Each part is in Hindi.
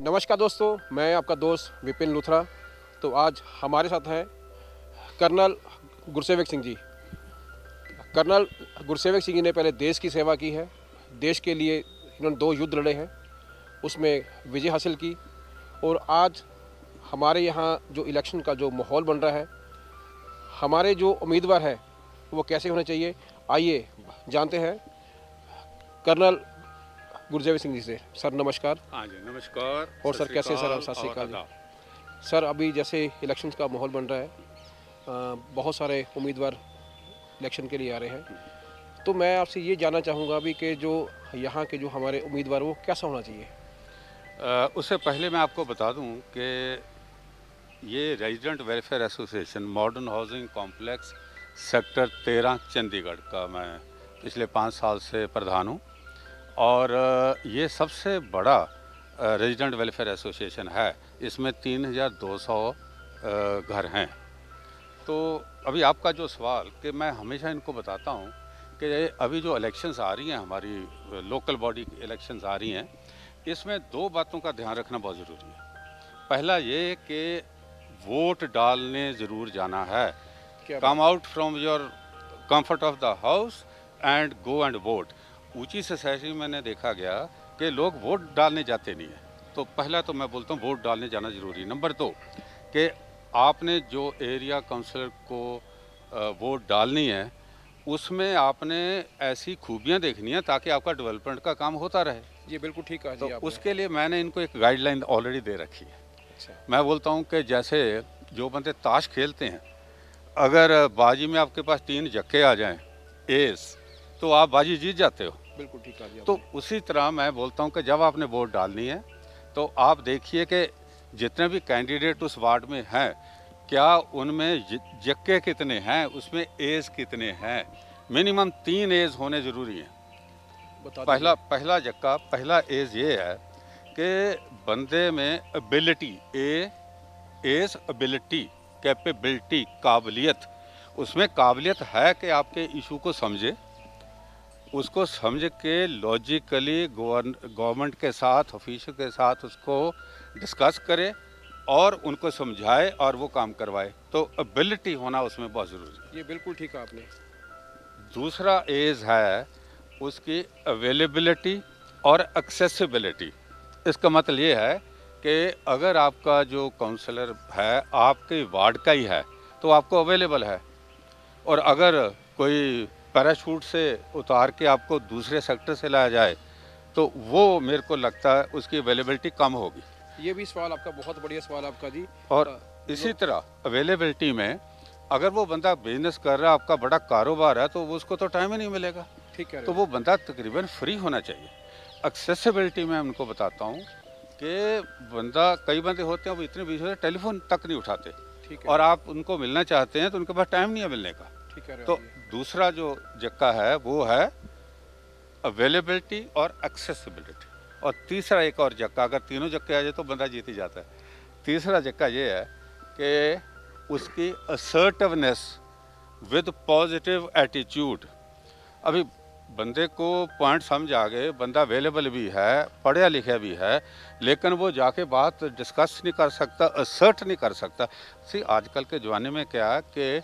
नमस्कार दोस्तों, मैं आपका दोस्त विपिन लूथरा। तो आज हमारे साथ हैं कर्नल गुरसेवक सिंह जी। कर्नल गुरसेवक सिंह जी ने पहले देश की सेवा की है। देश के लिए इन्होंने 2 युद्ध लड़े हैं, उसमें विजय हासिल की। और आज हमारे यहाँ जो इलेक्शन का जो माहौल बन रहा है, हमारे जो उम्मीदवार है वो कैसे होने चाहिए, आइए जानते हैं कर्नल गुरसेवक सिंह जी से। सर नमस्कार। हाँ जी, नमस्कार। और सर कैसे सर? सत श्री अकाल जी। सर अभी जैसे इलेक्शन का माहौल बन रहा है, बहुत सारे उम्मीदवार इलेक्शन के लिए आ रहे हैं, तो मैं आपसे ये जानना चाहूँगा अभी कि जो यहाँ के जो हमारे उम्मीदवार वो कैसा होना चाहिए। उससे पहले मैं आपको बता दूं कि ये resident welfare association modern housing complex sector 13 Chandigarh का मैं पिछले 5 साल से प्रधान हूँ। और ये सबसे बड़ा रेजिडेंट वेलफेयर एसोसिएशन है। इसमें 3200 घर हैं। तो अभी आपका जो सवाल कि मैं हमेशा इनको बताता हूँ कि अभी जो इलेक्शंस आ रही हैं, हमारी लोकल बॉडी की इलेक्शंस आ रही हैं, इसमें 2 बातों का ध्यान रखना बहुत ज़रूरी है। पहला ये कि वोट डालने ज़रूर जाना है। Come out from your comfort of the house and go and vote. ऊंची सोसाइटी में मैंने देखा गया कि लोग वोट डालने जाते नहीं हैं। तो पहला तो मैं बोलता हूँ वोट डालने जाना ज़रूरी है। नंबर 2 कि आपने जो एरिया काउंसलर को वोट डालनी है, उसमें आपने ऐसी खूबियाँ देखनी है ताकि आपका डेवलपमेंट का काम होता रहे। ये बिल्कुल ठीक कहा जी तो आपने। उसके लिए मैंने इनको एक गाइडलाइन ऑलरेडी दे रखी है। अच्छा। मैं बोलता हूँ कि जैसे जो बंदे ताश खेलते हैं, अगर बाजी में आपके पास 3 जक्के आ जाएं एस, तो आप बाजी जीत जाते हो। बिल्कुल ठीक कहा जी आपने। तो उसी तरह मैं बोलता हूँ कि जब आपने वोट डालनी है तो आप देखिए कि जितने भी कैंडिडेट उस वार्ड में हैं, क्या उनमें जक्के कितने हैं, उसमें एज कितने हैं। मिनिमम 3 एज होने ज़रूरी हैं। पहला जक्का, पहला एज ये है कि बंदे में एबिलिटी, एज एबिलिटी, कैपेबिलिटी, काबिलियत, उसमें काबिलियत है कि आपके इशू को समझे, उसको समझ के लॉजिकली गवर्नमेंट के साथ, ऑफिसर के साथ उसको डिस्कस करे और उनको समझाए और वो काम करवाए। तो एबिलिटी होना उसमें बहुत ज़रूरी है। ये बिल्कुल ठीक कहा आपने। दूसरा एज है उसकी अवेलेबिलिटी और एक्सेसिबिलिटी। इसका मतलब ये है कि अगर आपका जो काउंसलर है आपके वार्ड का ही है तो आपको अवेलेबल है, और अगर कोई पैराशूट से उतार के आपको दूसरे सेक्टर से लाया जाए तो वो मेरे को लगता है उसकी अवेलेबिलिटी कम होगी। ये भी सवाल आपका बहुत बढ़िया सवाल आपका जी। और इसी तरह अवेलेबिलिटी में अगर वो बंदा बिजनेस कर रहा है, आपका बड़ा कारोबार है, तो उसको तो टाइम ही नहीं मिलेगा। ठीक है। तो वो बंदा तकरीबन फ्री होना चाहिए। एक्सेसिबिलिटी में उनको बताता हूँ कि बंदा, कई बंदे होते हैं वो इतने बिजी होते हैं टेलीफोन तक नहीं उठाते। ठीक है। और आप उनको मिलना चाहते हैं तो उनके पास टाइम नहीं है मिलने का। ठीक है। तो दूसरा जो जक्का है वो है अवेलेबिलिटी और एक्सेसिबिलिटी। और तीसरा एक और जक्का, अगर तीनों जक्के आ जाए तो बंदा जीत ही जाता है। तीसरा जक्का ये है कि उसकी असर्टिवनेस विद पॉजिटिव एटीट्यूड। अभी बंदे को पॉइंट समझ आ गए, बंदा अवेलेबल भी है, पढ़ा लिखा भी है, लेकिन वो जाके बात डिस्कस नहीं कर सकता, असर्ट नहीं कर सकता। सी आजकल के ज़माने में क्या है कि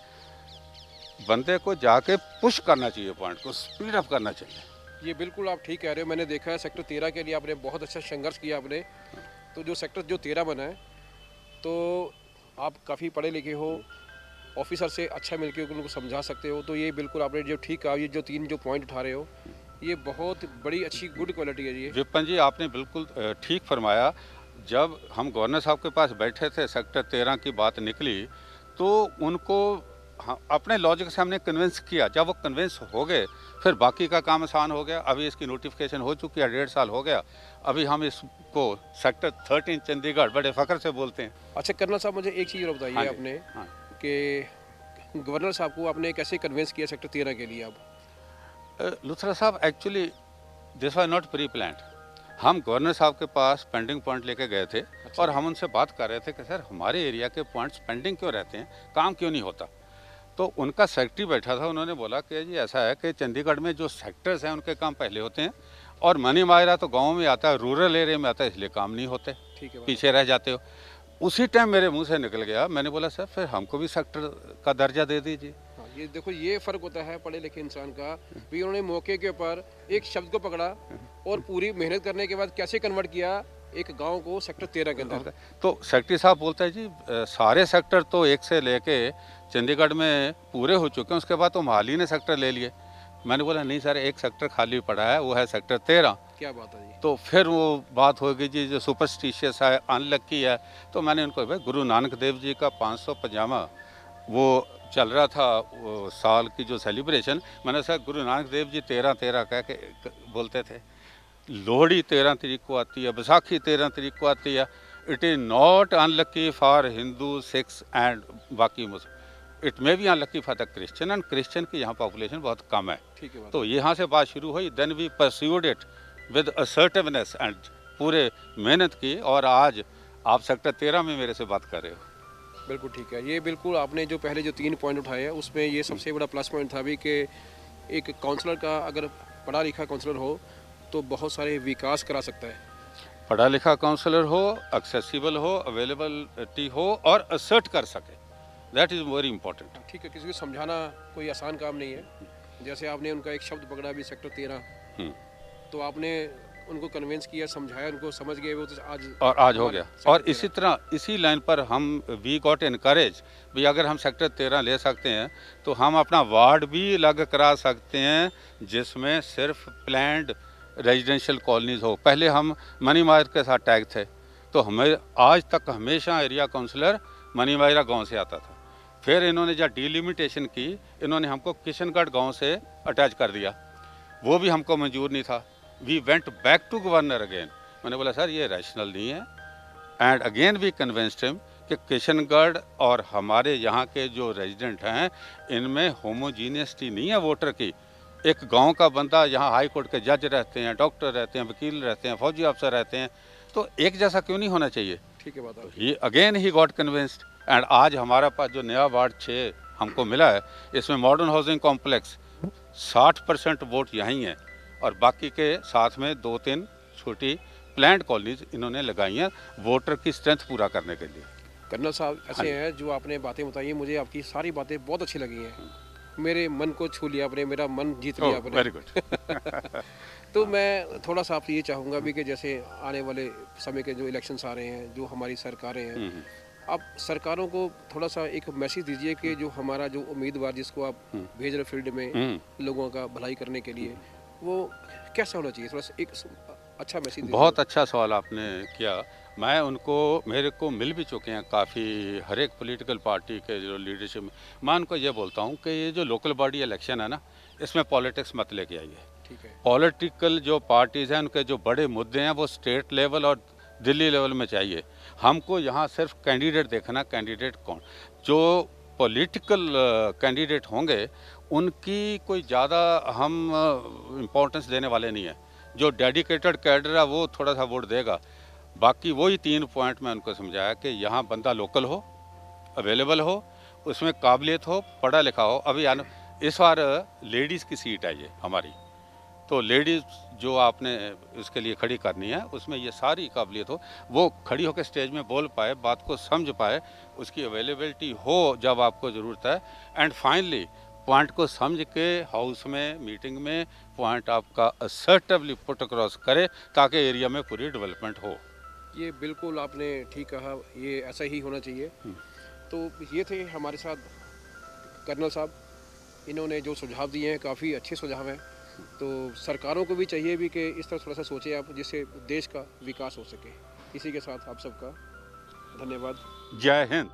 बंदे को जाके पुश करना चाहिए, पॉइंट को स्पीड अप करना चाहिए। ये बिल्कुल आप ठीक कह रहे हो। मैंने देखा है सेक्टर 13 के लिए आपने बहुत अच्छा संघर्ष किया आपने। तो जो सेक्टर जो 13 बना है, तो आप काफ़ी पढ़े लिखे हो, ऑफिसर से अच्छा मिलके उनको समझा सकते हो। तो ये बिल्कुल आपने जो ठीक कहा, ये जो 3 जो पॉइंट उठा रहे हो, ये बहुत बड़ी अच्छी गुड क्वालिटी है ये। विपिन जी, आपने बिल्कुल ठीक फरमाया। जब हम गवर्नर साहब के पास बैठे थे, सेक्टर 13 की बात निकली, तो उनको अपने लॉजिक से हमने कन्विंस किया। जब वो कन्विंस हो गए फिर बाकी का काम आसान हो गया। अभी इसकी नोटिफिकेशन हो चुकी है, 1.5 साल हो गया। अभी हम इसको सेक्टर 13 चंडीगढ़ बड़े फ़ख्र से बोलते हैं। अच्छा कर्नल साहब, मुझे एक चीज़ और बताइए। हाँ आपने हाँ। कि गवर्नर साहब को आपने कैसे कन्विंस किया सेक्टर 13 के लिए आप? लुथरा साहब, actually this was not pre planned. हम गवर्नर साहब के पास पेंडिंग पॉइंट लेके गए थे। अच्छा। और हम उनसे बात कर रहे थे कि सर हमारे एरिया के पॉइंट्स पेंडिंग क्यों रहते हैं, काम क्यों नहीं होता। तो उनका सेक्रेटरी बैठा था, उन्होंने बोला कि जी ऐसा है कि चंडीगढ़ में जो सेक्टर्स हैं उनके काम पहले होते हैं और मनी माजरा तो गाँव में आता है, रूरल एरिया में आता है, इसलिए काम नहीं होते, ठीक है, पीछे रह जाते हो। उसी टाइम मेरे मुंह से निकल गया, मैंने बोला सर फिर हमको भी सेक्टर का दर्जा दे दीजिए। हाँ, ये देखो ये फ़र्क होता है पढ़े लिखे इंसान का भी। उन्होंने मौके के ऊपर एक शब्द को पकड़ा और पूरी मेहनत करने के बाद कैसे कन्वर्ट किया एक गांव को सेक्टर 13 के अंदर। तो सेक्रेटरी साहब बोलते हैं जी सारे सेक्टर तो एक से लेके चंडीगढ़ में पूरे हो चुके हैं, उसके बाद तो मोहाली ने सेक्टर ले लिए। मैंने बोला नहीं सर, एक सेक्टर खाली पड़ा है, वो है सेक्टर 13। क्या बात है जी। तो फिर वो बात होगी जी जो सुपरस्टिशियस है, अनलक्की है। तो मैंने उनको भाई गुरु नानक देव जी का 500 पजामा वो चल रहा था, वो साल की जो सेलिब्रेशन, मैंने सर गुरु नानक देव जी 13-13 कह के बोलते थे। लोहड़ी 13 तारीख को आती है, बैसाखी 13 तारीख को आती है। It is not unlucky for Hindu, Sikhs and बाकी Muslim, it may be unlucky for the Christian, and Christian की यहाँ पॉपुलेशन बहुत कम है। ठीक है, तो यहाँ से बात शुरू हुई, then we pursued it with assertiveness and पूरे मेहनत की, और आज आप सेक्टर 13 में मेरे से बात कर रहे हो। बिल्कुल ठीक है। ये बिल्कुल आपने जो पहले जो 3 पॉइंट उठाए हैं उसमें ये सबसे बड़ा प्लस पॉइंट था भी कि एक काउंसलर का अगर पढ़ा लिखा काउंसलर हो तो बहुत सारे विकास करा सकता है। पढ़ा लिखा काउंसलर हो, एक्सेसिबल हो, अवेलेबिलिटी हो और असर्ट कर सके, दैट इज़ वेरी इंपॉर्टेंट। ठीक है, किसी को समझाना कोई आसान काम नहीं है। जैसे आपने उनका एक शब्द पकड़ा भी सेक्टर 13, तो आपने उनको कन्विंस किया, समझाया, उनको समझ गए, वो तो आज हो गया। और इसी तरह इसी लाइन पर हम वी गॉट इनकरेज भी, अगर हम सेक्टर 13 ले सकते हैं तो हम अपना वार्ड भी अलग करा सकते हैं जिसमें सिर्फ प्लैंड रेजिडेंशियल कॉलोनीज हो। पहले हम मनी माजरा के साथ टैग थे, तो हमें आज तक हमेशा एरिया काउंसलर मनी माजरा गाँव से आता था। फिर इन्होंने जब डिलिमिटेशन की, इन्होंने हमको किशनगढ़ गाँव से अटैच कर दिया, वो भी हमको मंजूर नहीं था। We went back to governor again. मैंने बोला सर ये रैशनल नहीं है, and again we convinced him कि किशनगढ़ और हमारे यहाँ के जो रेजिडेंट हैं इनमें होमोजीनियसिटी नहीं है वोटर की। एक गांव का बंदा यहाँ हाई कोर्ट के जज रहते हैं, डॉक्टर रहते हैं, वकील रहते हैं, फौजी अफसर रहते हैं, तो एक जैसा क्यों नहीं होना चाहिए। ठीक है, बात ही again he got convinced, and आज हमारे पास जो नया वार्ड 6 हमको मिला है, इसमें मॉडर्न हाउसिंग कॉम्प्लेक्स 60% वोट यहीं है, और बाकी के साथ में 2-3 छोटी प्लान्ड कॉलोनीज इन्होंने लगाई हैं वोटर की स्ट्रेंथ पूरा करने के लिए। कर्नल साहब ऐसे हैं जो आपने बातें बताई, मुझे आपकी सारी बातें बहुत अच्छी लगी हैं। मेरे मन को छू लिया आपने, मेरा मन जीत लिया आपने। Very good. तो मैं थोड़ा सा आपसे ये चाहूँगा भी कि जैसे आने वाले समय के जो इलेक्शंस आ रहे हैं, जो हमारी सरकारें हैं, आप सरकारों को थोड़ा सा एक मैसेज दीजिए कि जो हमारा जो उम्मीदवार जिसको आप भेज रहे फील्ड में लोगों का भलाई करने के लिए, वो कैसा होना चाहिए, थोड़ा सा एक अच्छा मैसेज दीजिए। बहुत अच्छा सवाल आपने किया। मैं उनको, मेरे को मिल भी चुके हैं काफ़ी, हर एक पॉलिटिकल पार्टी के जो लीडरशिप में। मैं उनको ये बोलता हूँ कि ये जो लोकल बॉडी इलेक्शन है ना, इसमें पॉलिटिक्स मत लेके आइए। ठीक है। पॉलिटिकल जो पार्टीज़ हैं उनके जो बड़े मुद्दे हैं वो स्टेट लेवल और दिल्ली लेवल में चाहिए। हमको यहाँ सिर्फ कैंडिडेट देखना, कैंडिडेट कौन, जो पॉलिटिकल कैंडिडेट होंगे उनकी कोई ज़्यादा हम इम्पोर्टेंस देने वाले नहीं है। जो डेडिकेटेड कैडर है वो थोड़ा सा वोट देगा। बाकी वही 3 पॉइंट मैं उनको समझाया कि यहाँ बंदा लोकल हो, अवेलेबल हो, उसमें काबिलियत हो, पढ़ा लिखा हो। अभी इस बार लेडीज़ की सीट है ये हमारी, तो लेडीज़ जो आपने इसके लिए खड़ी करनी है उसमें ये सारी काबिलियत हो, वो खड़ी होकर स्टेज में बोल पाए, बात को समझ पाए, उसकी अवेलेबिलिटी हो जब आपको ज़रूरत है, एंड फाइनली पॉइंट को समझ के हाउस में मीटिंग में पॉइंट आपका असर्टिवली पुट अक्रॉस करे ताकि एरिया में पूरी डेवलपमेंट हो। ये बिल्कुल आपने ठीक कहा, ये ऐसा ही होना चाहिए। तो ये थे हमारे साथ कर्नल साहब, इन्होंने जो सुझाव दिए हैं काफ़ी अच्छे सुझाव हैं। तो सरकारों को भी चाहिए भी कि इस तरह थोड़ा सा सोचें आप, जिससे देश का विकास हो सके। इसी के साथ आप सबका धन्यवाद। जय हिंद।